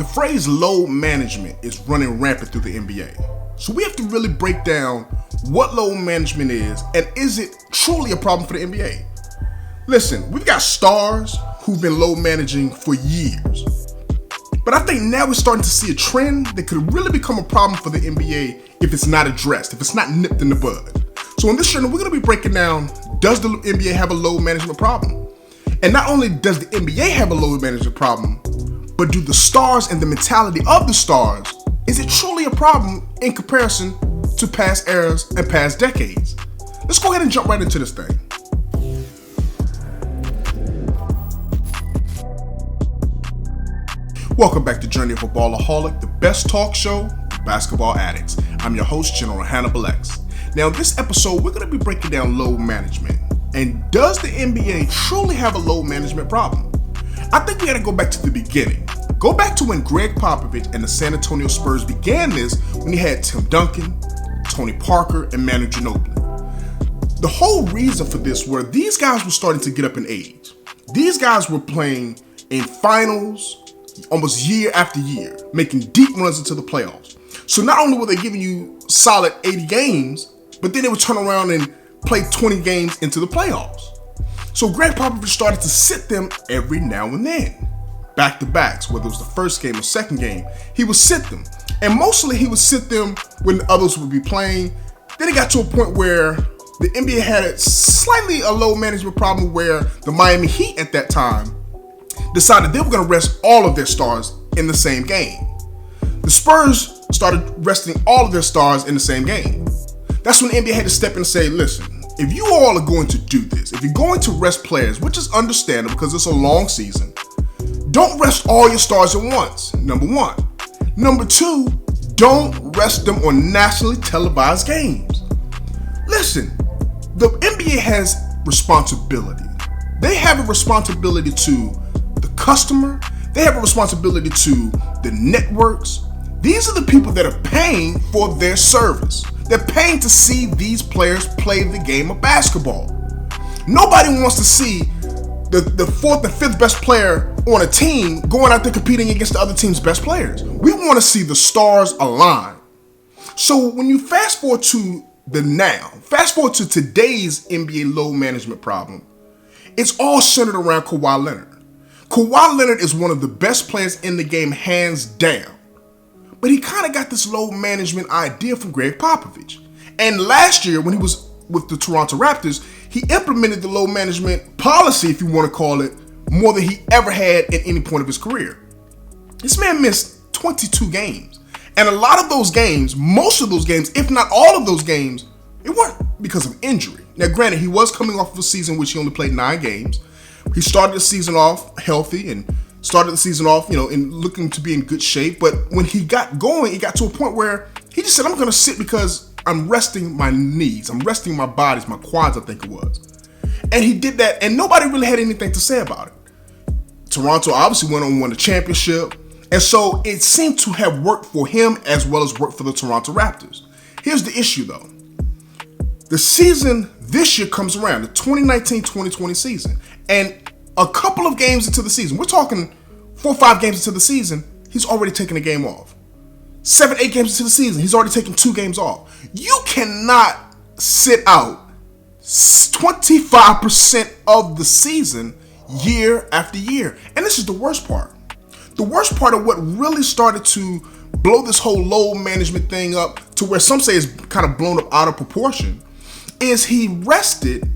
The phrase load management is running rampant through the NBA. So we have to really break down what load management is and is it truly a problem for the NBA? Listen, we've got stars who've been load managing for years. But I think now we're starting to see a trend that could really become a problem for the NBA if it's not addressed, if it's not nipped in the bud. So in this channel, we're going to be breaking down, does the NBA have a load management problem? And not only does the NBA have a load management problem, but do the stars and the mentality of the stars, is it truly a problem in comparison to past eras and past decades? Let's go ahead and jump right into this thing. Welcome back to Journey of a Ballaholic, the best talk show for basketball addicts. I'm your host, General Hannibal X. Now in this episode, we're going to be breaking down load management. And does the NBA truly have a load management problem? I think we got to go back to the beginning. Go back to when Greg Popovich and the San Antonio Spurs began this, when he had Tim Duncan, Tony Parker, and Manu Ginobili. The whole reason for this were these guys were starting to get up in age. These guys were playing in finals almost year after year, making deep runs into the playoffs. So not only were they giving you solid 80 games, but then they would turn around and play 20 games into the playoffs. So Greg Popovich started to sit them every now and then. Back-to-backs, whether it was the first game or second game, he would sit them. And mostly he would sit them when the others would be playing. Then it got to a point where the NBA had a load management problem where the Miami Heat at that time decided they were going to rest all of their stars in the same game. The Spurs started resting all of their stars in the same game. That's when the NBA had to step in and say, listen, if you all are going to do this, if you're going to rest players, which is understandable because it's a long season, don't rest all your stars at once, number one. Number two, don't rest them on nationally televised games. Listen, the NBA has responsibility. They have a responsibility to the customer. They have a responsibility to the networks. These are the people that are paying for their service. They're paying to see these players play the game of basketball. Nobody wants to see the fourth and fifth best player on a team going out there competing against the other team's best players. We want to see the stars align. So when you fast forward to fast forward to today's NBA load management problem, it's all centered around Kawhi Leonard. Kawhi Leonard is one of the best players in the game, hands down. But he kind of got this load management idea from Greg Popovich. And last year, when he was with the Toronto Raptors, he implemented the load management policy, if you want to call it, more than he ever had at any point of his career. This man missed 22 games. And a lot of those games, most of those games, if not all of those games, it weren't because of injury. Now, granted, he was coming off of a season in which he only played 9 games. He started the season off healthy and started the season off, in looking to be in good shape. But when he got going, it got to a point where he just said, I'm going to sit because I'm resting my knees. I'm resting my bodies, my quads, I think it was. And he did that, and nobody really had anything to say about it. Toronto obviously went on and won the championship. And so it seemed to have worked for him as well as worked for the Toronto Raptors. Here's the issue, though. The season this year comes around, the 2019-2020 season. And a couple of games into the season, we're talking 4 or 5 games into the season, he's already taken a game off. 7, 8 games into the season, he's already taken 2 games off. You cannot sit out 25% of the season year after year. And this is the worst part. The worst part of what really started to blow this whole load management thing up to where some say it's kind of blown up out of proportion is he rested,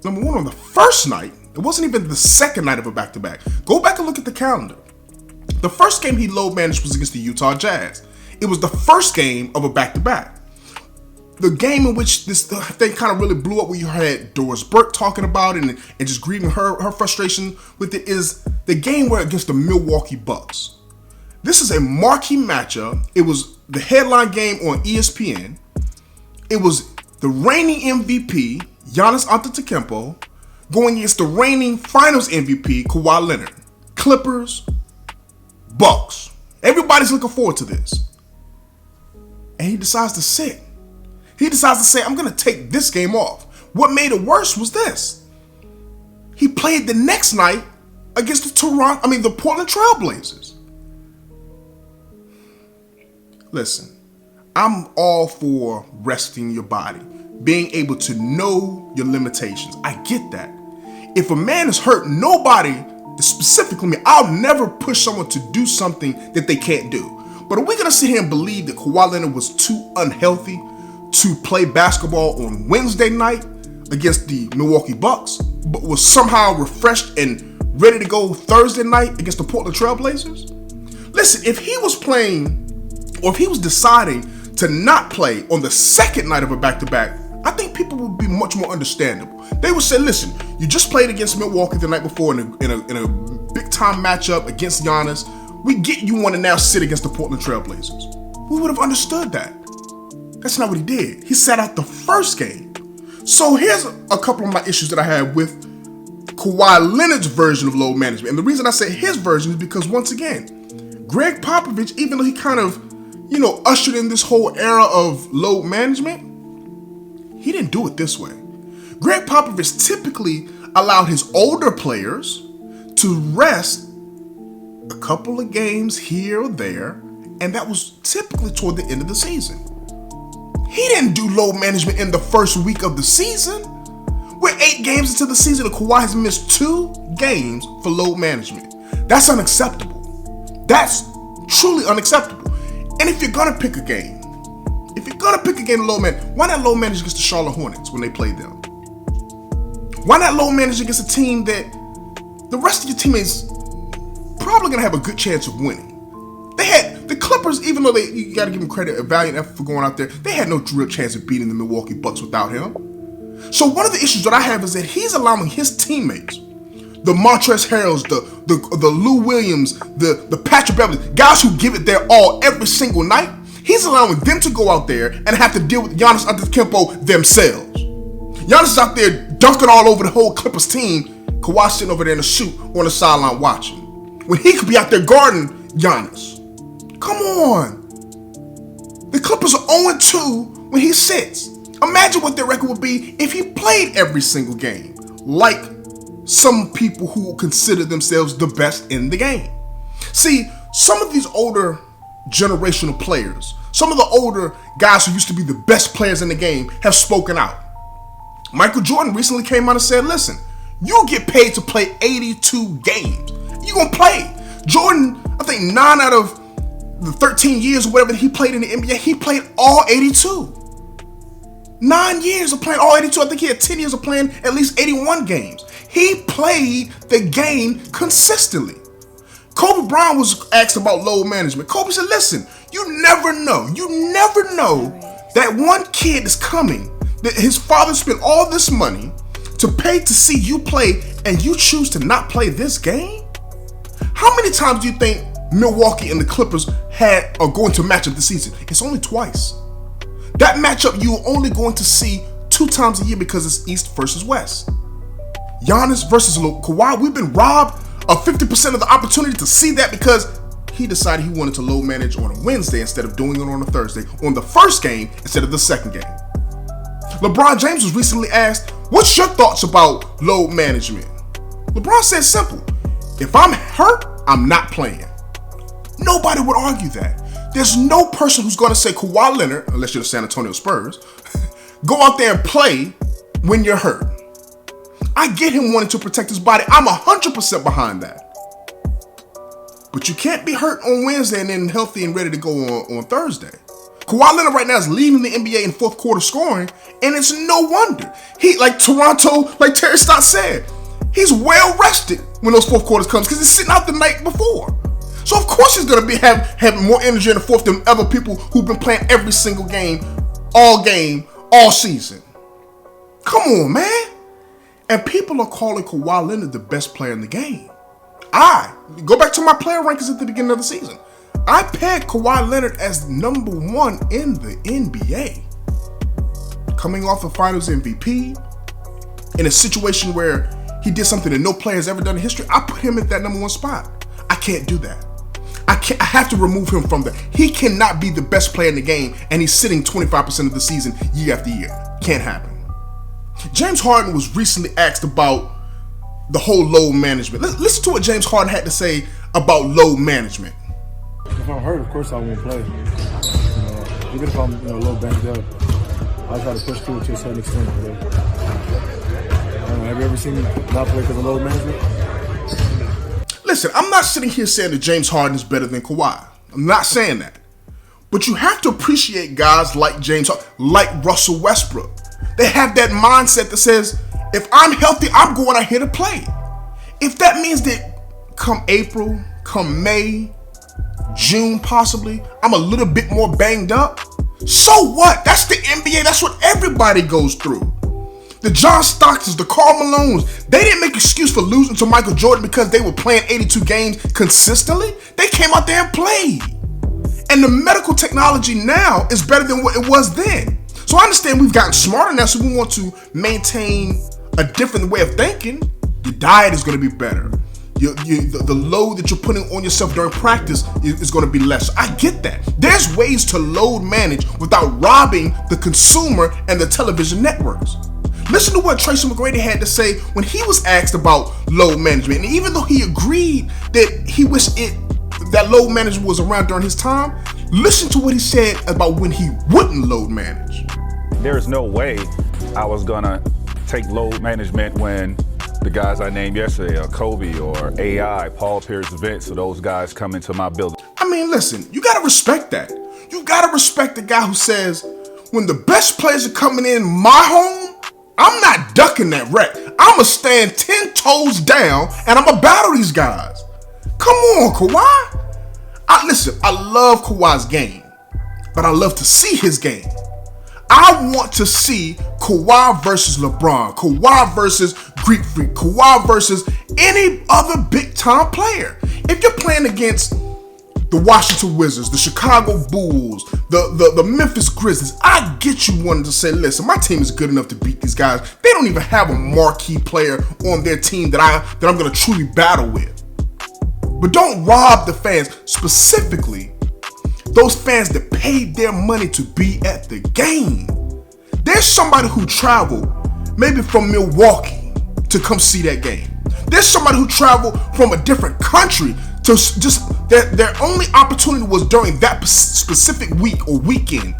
number one, on the first night. It wasn't even the second night of a back-to-back. Go back and look at the calendar. The first game he load managed was against the Utah Jazz. It was the first game of a back-to-back. The game in which this thing kind of really blew up, where you had Doris Burke talking about it and just grieving her frustration with it, is the game where against the Milwaukee Bucks. This is a marquee matchup. It was the headline game on ESPN. It was the reigning MVP, Giannis Antetokounmpo, going against the reigning Finals MVP, Kawhi Leonard. Clippers, Bucks. Everybody's looking forward to this. And he decides to sit. He decides to say, I'm going to take this game off. What made it worse was this. He played the next night against the Portland Trail Blazers. Listen, I'm all for resting your body, being able to know your limitations. I get that. If a man is hurt, nobody, specifically me, I'll never push someone to do something that they can't do. But are we going to sit here and believe that Kawhi Leonard was too unhealthy to play basketball on Wednesday night against the Milwaukee Bucks, but was somehow refreshed and ready to go Thursday night against the Portland Trail Blazers? Listen, if he was playing, or if he was deciding to not play on the second night of a back-to-back, I think people would be much more understandable. They would say, listen, you just played against Milwaukee the night before in a big-time matchup against Giannis. We get you want to now sit against the Portland Trail Blazers. We would have understood that. That's not what he did. He sat out the first game. So here's a couple of my issues that I have with Kawhi Leonard's version of load management. And the reason I say his version is because, once again, Greg Popovich, even though he kind of, ushered in this whole era of load management, he didn't do it this way. Greg Popovich typically allowed his older players to rest a couple of games here or there, and that was typically toward the end of the season. He didn't do load management in the first week of the season. We're 8 games into the season and Kawhi has missed 2 games for load management. That's unacceptable. That's truly unacceptable. And if you're gonna pick a game, to load manage, why not load manage against the Charlotte Hornets when they played them? Why not load manage against a team that the rest of your teammates probably gonna have a good chance of winning? They had the Clippers, even though you gotta give them credit, a valiant effort for going out there, they had no real chance of beating the Milwaukee Bucks without him. So one of the issues that I have is that he's allowing his teammates, the Montrezl Harrells, the Lou Williams, the Patrick Beverley, guys who give it their all every single night, he's allowing them to go out there and have to deal with Giannis Antetokounmpo themselves. Giannis is out there dunking all over the whole Clippers team. Kawhi sitting over there in a suit on the sideline watching, when he could be out there guarding Giannis. Come on. The Clippers are 0-2 when he sits. Imagine what their record would be if he played every single game, like some people who consider themselves the best in the game. See, some of these older generational players, some of the older guys who used to be the best players in the game have spoken out. Michael Jordan recently came out and said, listen, you'll get paid to play 82 games. You're going to play. Jordan, I think 9 out of the 13 years or whatever that he played in the NBA, he played all 82. 9 years of playing all 82. I think he had 10 years of playing at least 81 games. He played the game consistently. Kobe Bryant was asked about load management. Kobe said, listen, you never know that one kid is coming, that his father spent all this money to pay to see you play, and you choose to not play this game? How many times do you think Milwaukee and the Clippers are going to match up this season? It's only twice. That matchup you're only going to see 2 times a year because it's East versus West. Giannis versus Kawhi, we've been robbed of 50% of the opportunity to see that because he decided he wanted to load manage on a Wednesday instead of doing it on a Thursday, on the first game instead of the second game. LeBron James was recently asked, what's your thoughts about load management? LeBron said simple, if I'm hurt, I'm not playing. Nobody would argue that. There's no person who's going to say Kawhi Leonard, unless you're the San Antonio Spurs, go out there and play when you're hurt. I get him wanting to protect his body. I'm 100% behind that. But you can't be hurt on Wednesday and then healthy and ready to go on Thursday. Kawhi Leonard right now is leading the NBA in fourth quarter scoring, and it's no wonder. He, like Toronto, like Terry Stotts said, he's well rested when those fourth quarters comes because he's sitting out the night before. So of course he's going to have more energy in the fourth than other people who've been playing every single game, all season. Come on, man. And people are calling Kawhi Leonard the best player in the game. I go back to my player rankings at the beginning of the season. I pegged Kawhi Leonard as number 1 in the NBA. Coming off a Finals MVP, in a situation where he did something that no player has ever done in history, I put him at that number 1 spot. I can't do that. I have to remove him from there. He cannot be the best player in the game and he's sitting 25% of the season year after year. Can't happen. James Harden was recently asked about the whole load management. Listen to what James Harden had to say about load management. If I'm hurt, of course I won't play. Even if I'm a little banged up, I try to push through to a certain extent. But, have you ever seen me not play because of load management? Listen, I'm not sitting here saying that James Harden is better than Kawhi. I'm not saying that. But you have to appreciate guys like James Harden, like Russell Westbrook. They have that mindset that says, if I'm healthy, I'm going out here to play. If that means that come April, come May, June possibly, I'm a little bit more banged up, so what? That's the NBA. That's what everybody goes through. The John Stocktons, the Karl Malones, they didn't make excuse for losing to Michael Jordan because they were playing 82 games consistently. They came out there and played. And the medical technology now is better than what it was then. So I understand we've gotten smarter now, so we want to maintain a different way of thinking. Your diet is going to be better. The load that you're putting on yourself during practice is going to be less. I get that. There's ways to load manage without robbing the consumer and the television networks. Listen to what Tracy McGrady had to say when he was asked about load management. And even though he agreed that he wished that load management was around during his time, listen to what he said about when he wouldn't load manage. There's no way I was going to take load management when the guys I named yesterday are Kobe or AI, Paul Pierce, Vince, so those guys come into my building. I mean, listen, you got to respect that. You got to respect the guy who says, when the best players are coming in my home, I'm not ducking that wreck. I'm going to stand 10 toes down and I'm going to battle these guys. Come on, Kawhi. Listen, I love Kawhi's game, but I love to see his game. I want to see Kawhi versus LeBron, Kawhi versus Greek Freak, Kawhi versus any other big-time player. If you're playing against the Washington Wizards, the Chicago Bulls, the Memphis Grizzlies, I get you wanting to say, listen, my team is good enough to beat these guys. They don't even have a marquee player on their team that I'm going to truly battle with. But don't rob the fans, specifically those fans that paid their money to be at the game. There's somebody who traveled maybe from Milwaukee to come see that game. There's somebody who traveled from a different country to just, their only opportunity was during that specific week or weekend.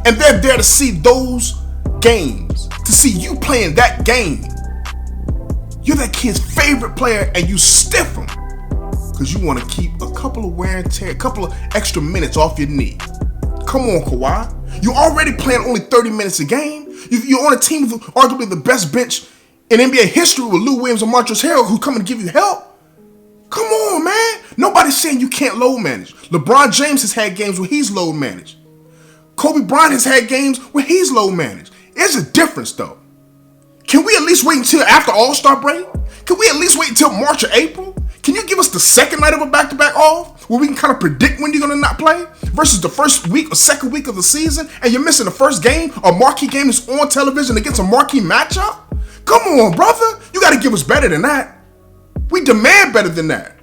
And they're there to see those games, to see you playing that game. You're that kid's favorite player and you stiff him because you want to keep a couple of wear and tear, a couple of extra minutes off your knee. Come on, Kawhi. You're already playing only 30 minutes a game. You're on a team with arguably the best bench in NBA history with Lou Williams and Montrezl Harrell who come and give you help. Come on, man. Nobody's saying you can't load manage. LeBron James has had games where he's load managed. Kobe Bryant has had games where he's load managed. There's a difference, though. Can we at least wait until after All-Star break? Can we at least wait until March or April? Can you give us the second night of a back-to-back off where we can kind of predict when you're going to not play versus the first week or second week of the season and you're missing the first game, a marquee game that's on television against a marquee matchup? Come on, brother. You got to give us better than that. We demand better than that.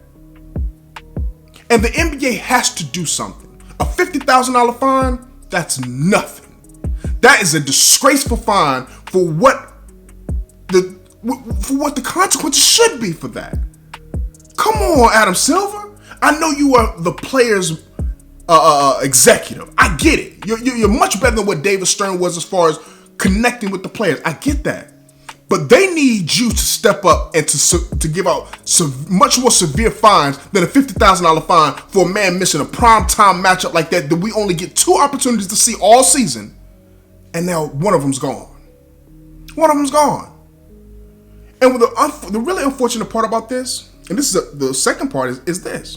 And the NBA has to do something. A $50,000 fine, that's nothing. That is a disgraceful fine for what the consequences should be for that. Come on, Adam Silver. I know you are the players' executive. I get it. You're much better than what David Stern was as far as connecting with the players. I get that. But they need you to step up and to give out much more severe fines than a $50,000 fine for a man missing a primetime matchup like that we only get 2 opportunities to see all season, and now one of them's gone. One of them's gone. And the really unfortunate part about this, and this is the second part, is this.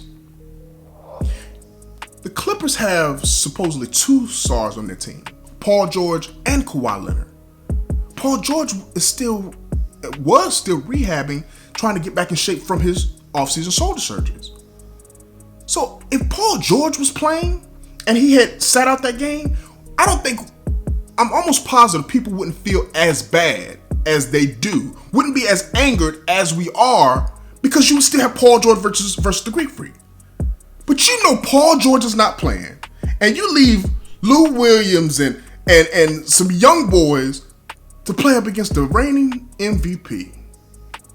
The Clippers have supposedly 2 stars on their team, Paul George and Kawhi Leonard. Paul George was still rehabbing, trying to get back in shape from his offseason shoulder surgeries. So if Paul George was playing and he had sat out that game, I'm almost positive people wouldn't feel as bad as they do, wouldn't be as angered as we are, because you would still have Paul George versus the Greek Freak. But you know Paul George is not playing, and you leave Lou Williams and some young boys to play up against the reigning MVP.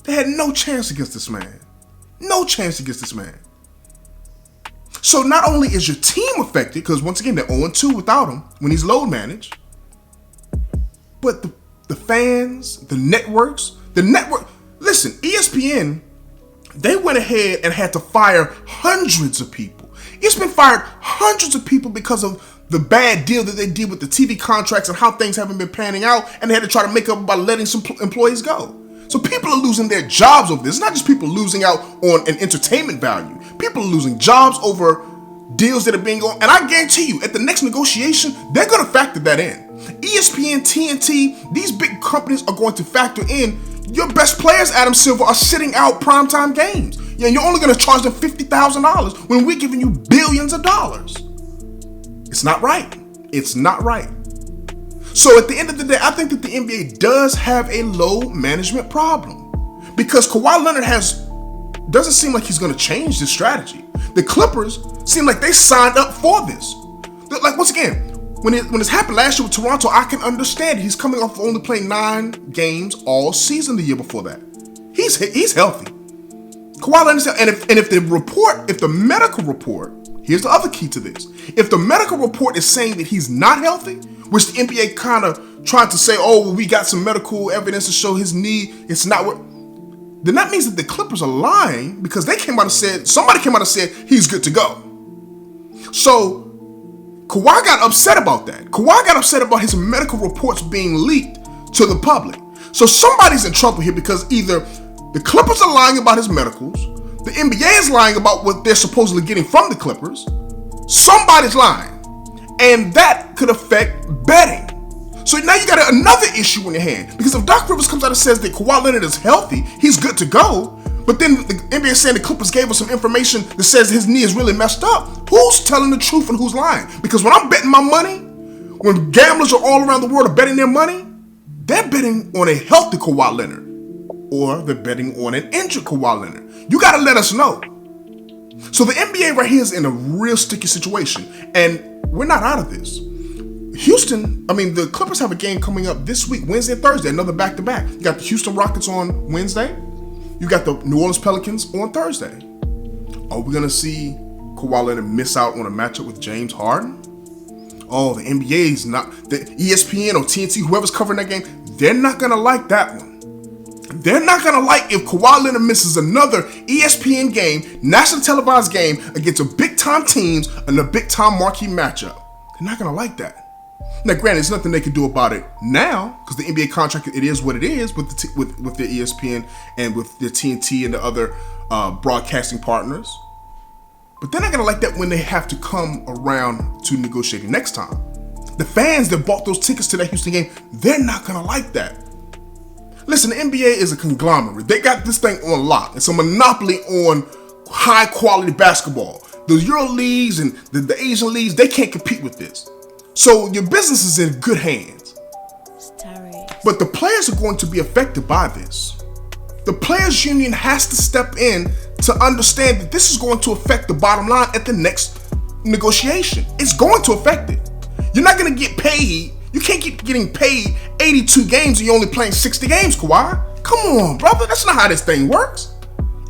They had no chance against this man. No chance against this man. So not only is your team affected, because once again, they're 0-2 without him when he's load managed, but the fans, the network, listen, ESPN, they went ahead and had to fire hundreds of people. ESPN fired hundreds of people because of the bad deal that they did with the TV contracts and how things haven't been panning out, and they had to try to make up by letting some employees go. So people are losing their jobs over this. It's not just people losing out on an entertainment value. People are losing jobs over deals that are being going. And I guarantee you, at the next negotiation, they're going to factor that in. ESPN, TNT, these big companies are going to factor in your best players, Adam Silver, are sitting out primetime games. Yeah, and you're only going to charge them $50,000 when we're giving you billions of dollars. It's not right. It's not right. So at the end of the day, I think that the NBA does have a load management problem because Kawhi Leonard doesn't seem like he's going to change this strategy. The Clippers seem like they signed up for this. Like, once again, when this happened last year with Toronto, I can understand. He's coming off of only playing 9 games all season the year before that. He's healthy. Kawhi Leonard, and if the medical report, here's the other key to this. If the medical report is saying that he's not healthy, which the NBA kind of tried to say, oh, well, we got some medical evidence to show his knee, it's not what, then that means that the Clippers are lying because somebody came out and said he's good to go. So Kawhi got upset about that. Kawhi got upset about his medical reports being leaked to the public. So somebody's in trouble here because either the Clippers are lying about his medicals, the NBA is lying about what they're supposedly getting from the Clippers. Somebody's lying. And that could affect betting. So now you got another issue in your hand. Because if Doc Rivers comes out and says that Kawhi Leonard is healthy, he's good to go, but then the NBA is saying the Clippers gave us some information that says his knee is really messed up, who's telling the truth and who's lying? Because when I'm betting my money, when gamblers are all around the world are betting their money, they're betting on a healthy Kawhi Leonard. Or they're betting on an injured Kawhi Leonard. You got to let us know. So the NBA right here is in a real sticky situation. And we're not out of this. The Clippers have a game coming up this week, Wednesday and Thursday, another back-to-back. You got the Houston Rockets on Wednesday. You got the New Orleans Pelicans on Thursday. Are we going to see Kawhi Leonard miss out on a matchup with James Harden? Oh, the NBA is not, the ESPN or TNT, whoever's covering that game, they're not going to like that one. They're not going to like if Kawhi Leonard misses another ESPN game, national televised game against a big-time teams and a big-time marquee matchup. They're not going to like that. Now, granted, there's nothing they can do about it now because the NBA contract, it is what it is with the ESPN and with the TNT and the other broadcasting partners. But they're not going to like that when they have to come around to negotiating next time. The fans that bought those tickets to that Houston game, they're not going to like that. Listen, the NBA is a conglomerate. They got this thing on lock. It's a monopoly on high-quality basketball. The Euro leagues and the Asian leagues, they can't compete with this. So your business is in good hands. But the players are going to be affected by this. The players' union has to step in to understand that this is going to affect the bottom line at the next negotiation. It's going to affect it. You're not going to get paid. You can't keep getting paid 82 games and you're only playing 60 games, Kawhi. Come on, brother. That's not how this thing works.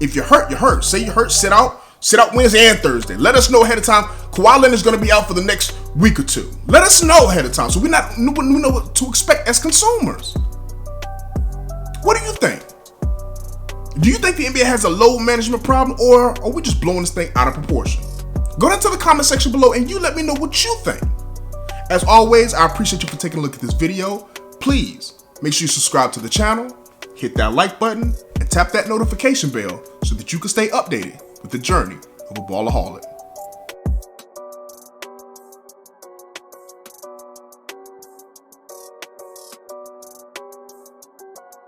If you're hurt, you're hurt. Say you're hurt, sit out. Sit out Wednesday and Thursday. Let us know ahead of time. Kawhi Leonard's going to be out for the next week or two. Let us know ahead of time so we know what to expect as consumers. What do you think? Do you think the NBA has a load management problem, or are we just blowing this thing out of proportion? Go down to the comment section below and you let me know what you think. As always, I appreciate you for taking a look at this video. Please make sure you subscribe to the channel, hit that like button, and tap that notification bell so that you can stay updated with the journey of a Ballaholic.